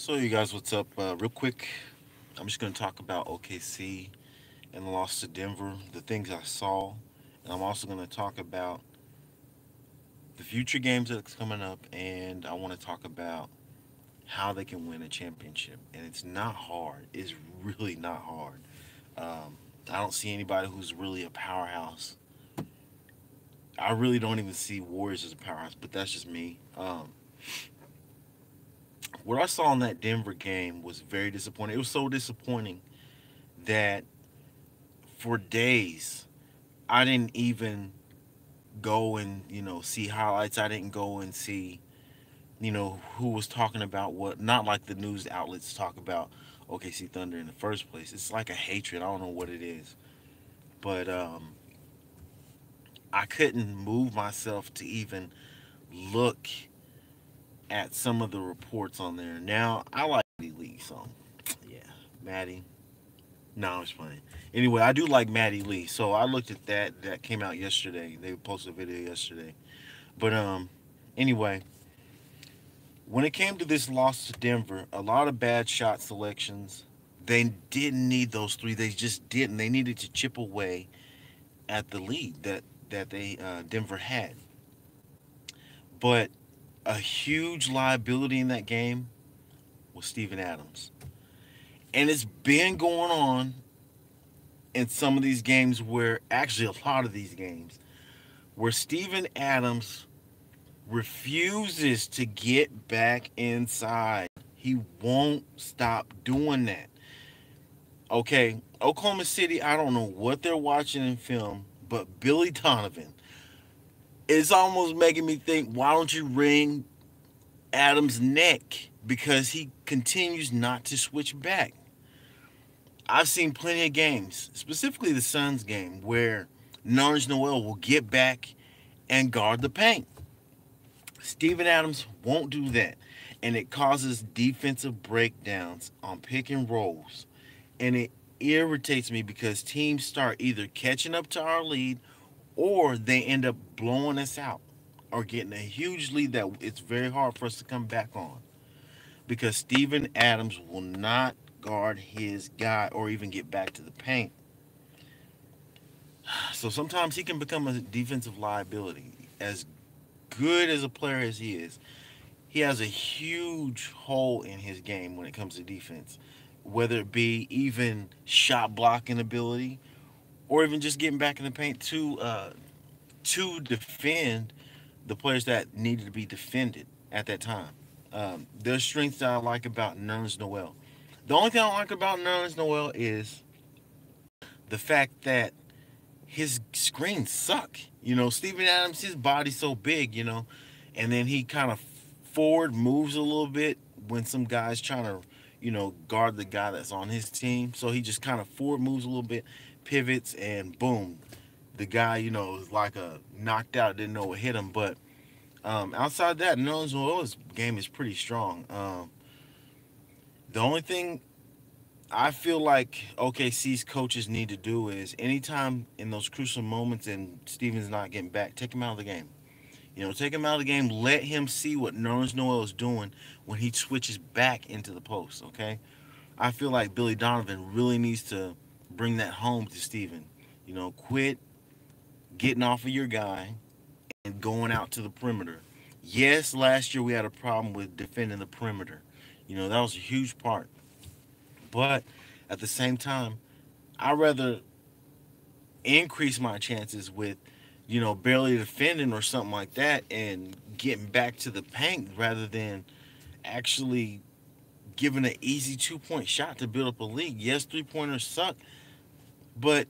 So, you guys, what's up? Real quick, I'm just going to talk about OKC and the loss to Denver, the things I saw, and I'm also going to talk about the future games that's coming up, and I want to talk about how they can win a championship. And it's not hard. It's really not hard. I don't see anybody who's really a powerhouse. I really don't even see Warriors as a powerhouse, but that's just me. What I saw in that Denver game was very disappointing. It was so disappointing that for days I didn't even go and see highlights. I didn't go and see who was talking about what. Not like the news outlets talk about OKC Thunder in the first place. It's like a hatred. I don't know what it is, but I couldn't move myself to even look at some of the reports on there. Now I like Maddie Lee, so yeah, Maddie. No, I'm just playing. Anyway, I do like Maddie Lee, so I looked at that. That came out yesterday. They posted a video yesterday. But anyway, when it came to this loss to Denver, a lot of bad shot selections. They didn't need those three. They just didn't. They needed to chip away at the lead that they Denver had. But a huge liability in that game was Steven Adams, and it's been going on in some of these games where actually a lot of these games where Steven Adams refuses to get back inside. He won't stop doing that. Okay, Oklahoma City, I don't know what they're watching in film, but Billy Donovan is almost making me think, why don't you wring Adams' neck? Because he continues not to switch back. I've seen plenty of games, specifically the Suns game, where Nerlens Noel will get back and guard the paint. Steven Adams won't do that, and it causes defensive breakdowns on pick and rolls, and it irritates me because teams start either catching up to our lead or they end up blowing us out or getting a huge lead that it's very hard for us to come back on because Steven Adams will not guard his guy or even get back to the paint. So sometimes he can become a defensive liability. As good as a player as he is, he has a huge hole in his game when it comes to defense, whether it be even shot blocking ability or even just getting back in the paint to defend the players that needed to be defended at that time. There's strengths that I like about Nerlens Noel. The only thing I don't like about Nerlens Noel is the fact that his screens suck. Steven Adams, his body's so big, and then he kind of forward moves a little bit when some guy's trying to, guard the guy that's on his team. So he just kind of forward moves a little bit, pivots, and boom, the guy, is like a knocked out, didn't know what hit him. But outside that, Nerlens Noel's game is pretty strong. The only thing I feel like OKC's coaches need to do is anytime in those crucial moments and Steven's not getting back, take him out of the game. Take him out of the game. Let him see what Nerlens Noel is doing when he switches back into the post, okay? I feel like Billy Donovan really needs to bring that home to Steven. Quit getting off of your guy and going out to the perimeter. Yes, last year we had a problem with defending the perimeter. That was a huge part. But at the same time, I'd rather increase my chances with, barely defending or something like that and getting back to the paint rather than actually giving an easy 2-point shot to build up a lead. Yes, 3-pointers suck, but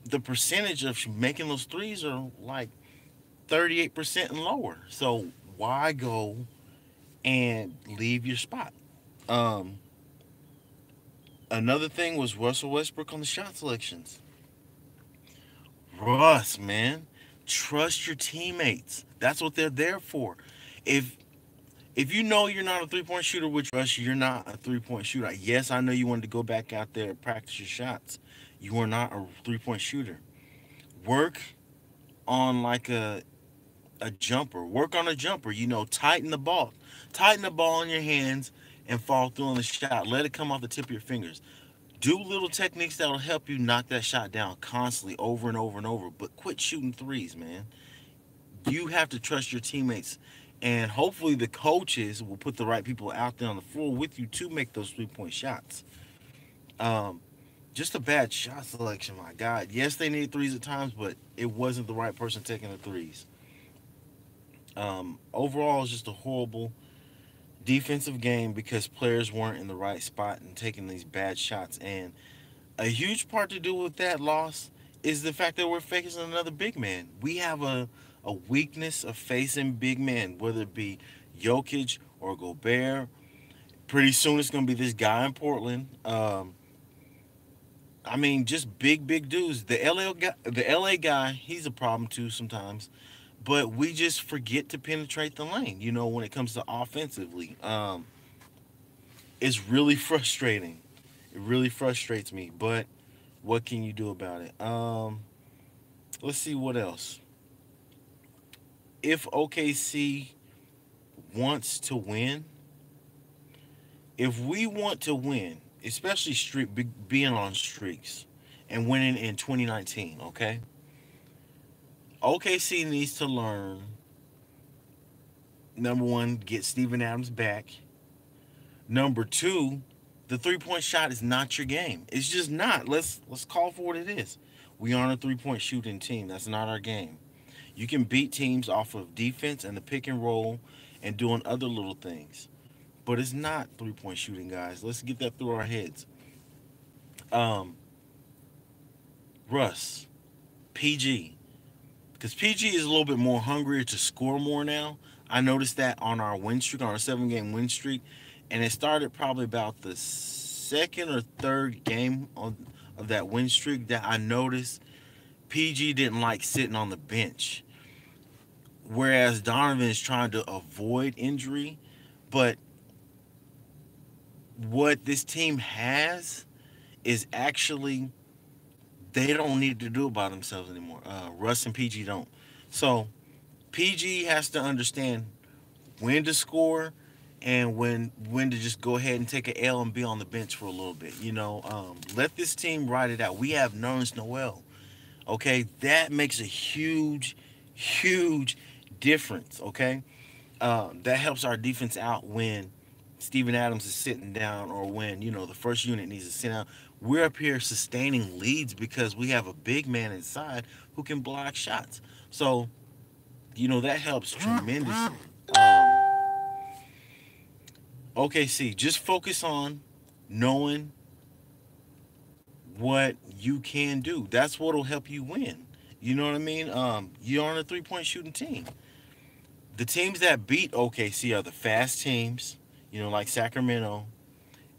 the percentage of making those threes are like 38% and lower. So why go and leave your spot? Um, Another thing was Russell Westbrook on the shot selections. Russ, man, trust your teammates. That's what they're there for. If if you know you're not a 3-point shooter, which Russ, you're not a 3-point shooter. Yes, I know you wanted to go back out there and practice your shots. You are not a 3-point shooter. Work on like a jumper. Work on a jumper. Tighten the ball. Tighten the ball in your hands and fall through on the shot. Let it come off the tip of your fingers. Do little techniques that'll help you knock that shot down constantly over and over and over. But quit shooting threes, man. You have to trust your teammates. And hopefully the coaches will put the right people out there on the floor with you to make those 3-point shots. Um, just a bad shot selection, my God. Yes, they needed threes at times, but it wasn't the right person taking the threes. Overall, it's just a horrible defensive game because players weren't in the right spot and taking these bad shots. And a huge part to do with that loss is the fact that we're facing another big man. We have a weakness of facing big men, whether it be Jokic or Gobert. Pretty soon it's going to be this guy in Portland. I mean, just big dudes. The LA guy, he's a problem too sometimes. But we just forget to penetrate the lane. When it comes to offensively, it's really frustrating. It really frustrates me. But what can you do about it? Let's see what else. If OKC wants to win, if we want to win, especially being on streaks and winning in 2019, okay? OKC needs to learn, number one, get Steven Adams back. Number two, the 3-point shot is not your game. It's just not. Let's call for what it is. We aren't a 3-point shooting team. That's not our game. You can beat teams off of defense and the pick and roll and doing other little things. But it's not 3-point shooting, guys. Let's get that through our heads. Um, Russ, PG. Because PG is a little bit more hungrier to score more now. I noticed that on our win streak, on our 7-game win streak. And it started probably about the second or third game of that win streak that I noticed PG didn't like sitting on the bench. Whereas Donovan is trying to avoid injury. But what this team has is actually they don't need to do it by themselves anymore. Russ and PG don't. So PG has to understand when to score and when to just go ahead and take an L and be on the bench for a little bit. Let this team ride it out. We have Nerlens Noel. Okay, that makes a huge difference. Okay, that helps our defense out when Steven Adams is sitting down or when the first unit needs to sit down. We're up here sustaining leads because we have a big man inside who can block shots. So that helps tremendously. OKC, just focus on knowing what you can do. That's what'll help you win. You know what I mean? You're on a 3-point shooting team. The teams that beat OKC are the fast teams, like Sacramento,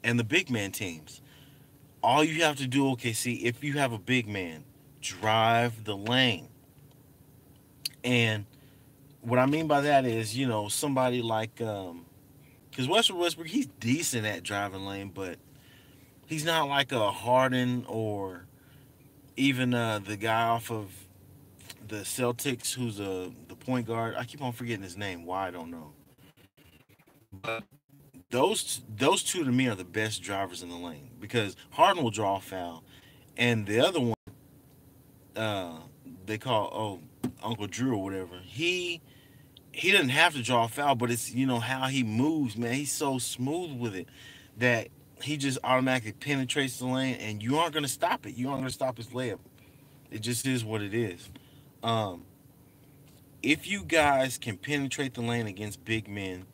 and the big man teams. All you have to do, OKC, if you have a big man, drive the lane. And what I mean by that is, somebody like, because Westbrook, he's decent at driving lane, but he's not like a Harden or even the guy off of the Celtics who's the point guard. I keep on forgetting his name. Why, I don't know. But those two to me are the best drivers in the lane because Harden will draw a foul, and the other one, uh, they call Uncle Drew or whatever. He doesn't have to draw a foul, but it's how he moves, man. He's so smooth with it that he just automatically penetrates the lane, and you aren't gonna stop it. You aren't gonna stop his layup. It just is what it is. Um, if you guys can penetrate the lane against big men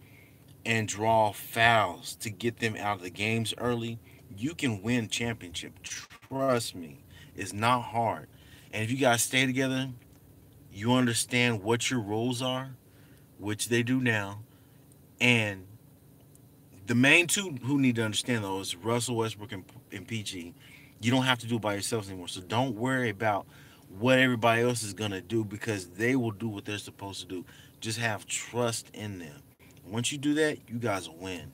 and draw fouls to get them out of the games early, you can win championship. Trust me, it's not hard. And if you guys stay together, you understand what your roles are, which they do now. And the main two who need to understand though is Russell Westbrook and PG. You don't have to do it by yourselves anymore. So don't worry about what everybody else is gonna do because they will do what they're supposed to do. Just have trust in them. Once you do that, you guys will win.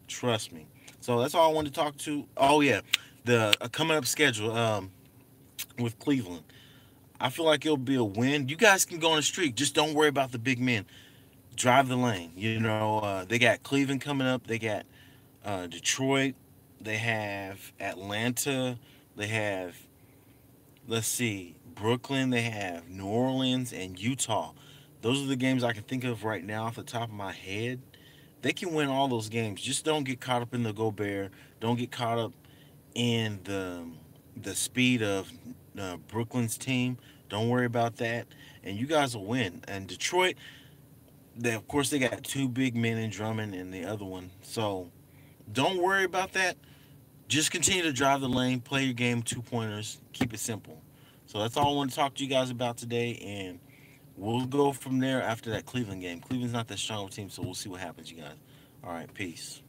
Trust me. So that's all I wanted to talk to. Oh yeah, the coming up schedule with Cleveland. I feel like it'll be a win. You guys can go on a streak. Just don't worry about the big men. Drive the lane. They got Cleveland coming up. They got Detroit, they have Atlanta, they have, let's see, Brooklyn, they have New Orleans and Utah. Those are the games I can think of right now off the top of my head. They can win all those games. Just don't get caught up in the Gobert. Don't get caught up in the speed of Brooklyn's team. Don't worry about that, and you guys will win. And Detroit, they of course they got two big men in Drummond and the other one, so don't worry about that. Just continue to drive the lane, play your game, 2 pointers, keep it simple. So that's all I want to talk to you guys about today, and we'll go from there after that Cleveland game. Cleveland's not that strong of a team, so we'll see what happens, you guys. All right, peace.